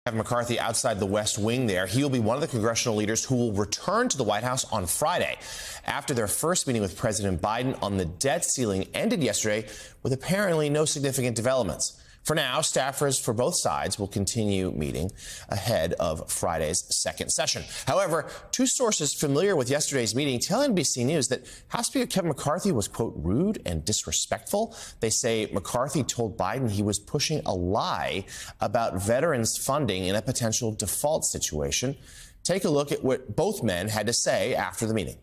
Kevin McCarthy outside the West Wing there. He will be one of the congressional leaders who will return to the White House on Friday after their first meeting with President Biden on the debt ceiling ended yesterday with apparently no significant developments. For now, staffers for both sides will continue meeting ahead of Friday's second session. However, two sources familiar with yesterday's meeting tell NBC News that House Speaker Kevin McCarthy was, quote, rude and disrespectful. They say McCarthy told Biden he was pushing a lie about veterans funding in a potential default situation. Take a look at what both men had to say after the meeting.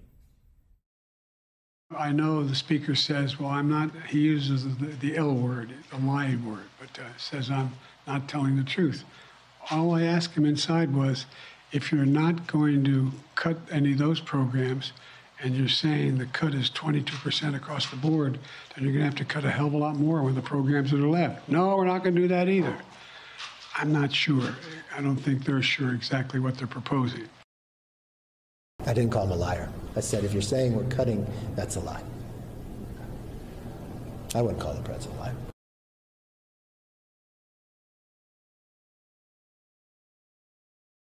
I know the speaker says, well, I'm not, he uses the L word, the lying word, but says I'm not telling the truth. All I asked him inside was, if you're not going to cut any of those programs and you're saying the cut is 22% across the board, then you're going to have to cut a hell of a lot more when the programs that are left. No, we're not going to do that either. I'm not sure. I don't think they're sure exactly what they're proposing. I didn't call him a liar. I said, if you're saying we're cutting, that's a lie. I wouldn't call the president a liar.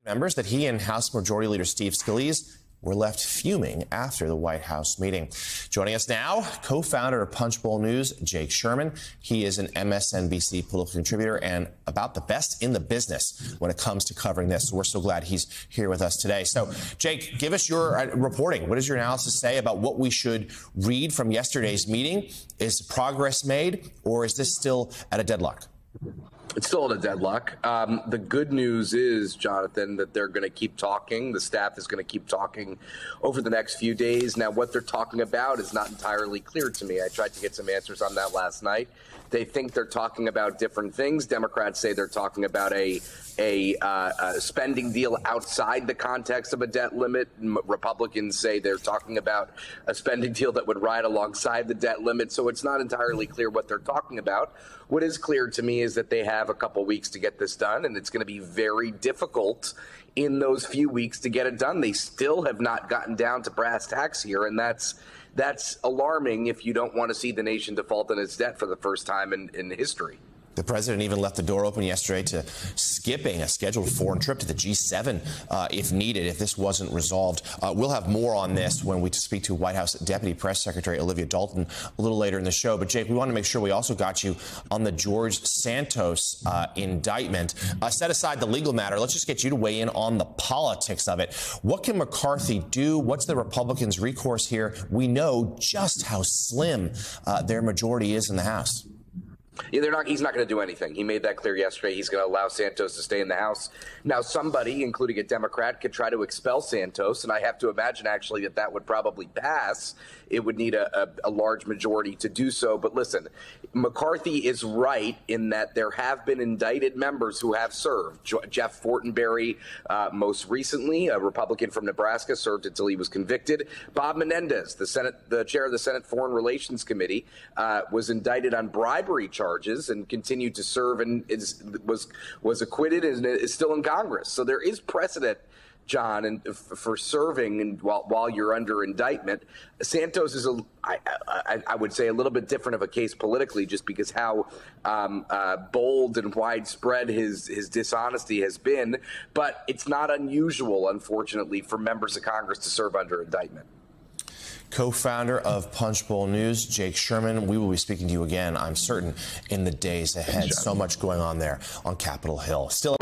Members that he and House Majority Leader Steve Scalise were left fuming after the White House meeting. Joining us now, co-founder of Punchbowl News, Jake Sherman. He is an MSNBC political contributor and about the best in the business when it comes to covering this. So we're so glad he's here with us today. So, Jake, give us your reporting. What does your analysis say about what we should read from yesterday's meeting? Is progress made, or is this still at a deadlock? It's still at a deadlock. The good news is, Jonathan, that they're going to keep talking. The staff is going to keep talking over the next few days. Now, what they're talking about is not entirely clear to me. I tried to get some answers on that last night. They think they're talking about different things. Democrats say they're talking about a spending deal outside the context of a debt limit. Republicans say they're talking about a spending deal that would ride alongside the debt limit. So it's not entirely clear what they're talking about. What is clear to me is that they have a couple weeks to get this done, and it's going to be very difficult in those few weeks to get it done. They still have not gotten down to brass tacks here, and that's alarming if you don't want to see the nation default on its debt for the first time in history. The president even left the door open yesterday to skipping a scheduled foreign trip to the G7 if needed, if this wasn't resolved. We'll have more on this when we speak to White House Deputy Press Secretary Olivia Dalton a little later in the show. But, Jake, we want to make sure we also got you on the George Santos indictment. Set aside the legal matter. Let's just get you to weigh in on the politics of it. What can McCarthy do? What's the Republicans' recourse here? We know just how slim their majority is in the House. Yeah, he's not going to do anything. He made that clear yesterday. He's going to allow Santos to stay in the House. Now, somebody, including a Democrat, could try to expel Santos, and I have to imagine, actually, that would probably pass. It would need a large majority to do so. But listen, McCarthy is right in that there have been indicted members who have served. Jeff Fortenberry, most recently, a Republican from Nebraska, served until he was convicted. Bob Menendez, the chair of the Senate Foreign Relations Committee, was indicted on bribery charges and continued to serve and was acquitted and is still in Congress. So there is precedent, John, and for serving and while you're under indictment. Santos is I would say a little bit different of a case politically, just because how bold and widespread his dishonesty has been. But it's not unusual, unfortunately, for members of Congress to serve under indictment. Co-founder of Punchbowl News, Jake Sherman. We will be speaking to you again, I'm certain, in the days ahead. So much going on there on Capitol Hill. Still.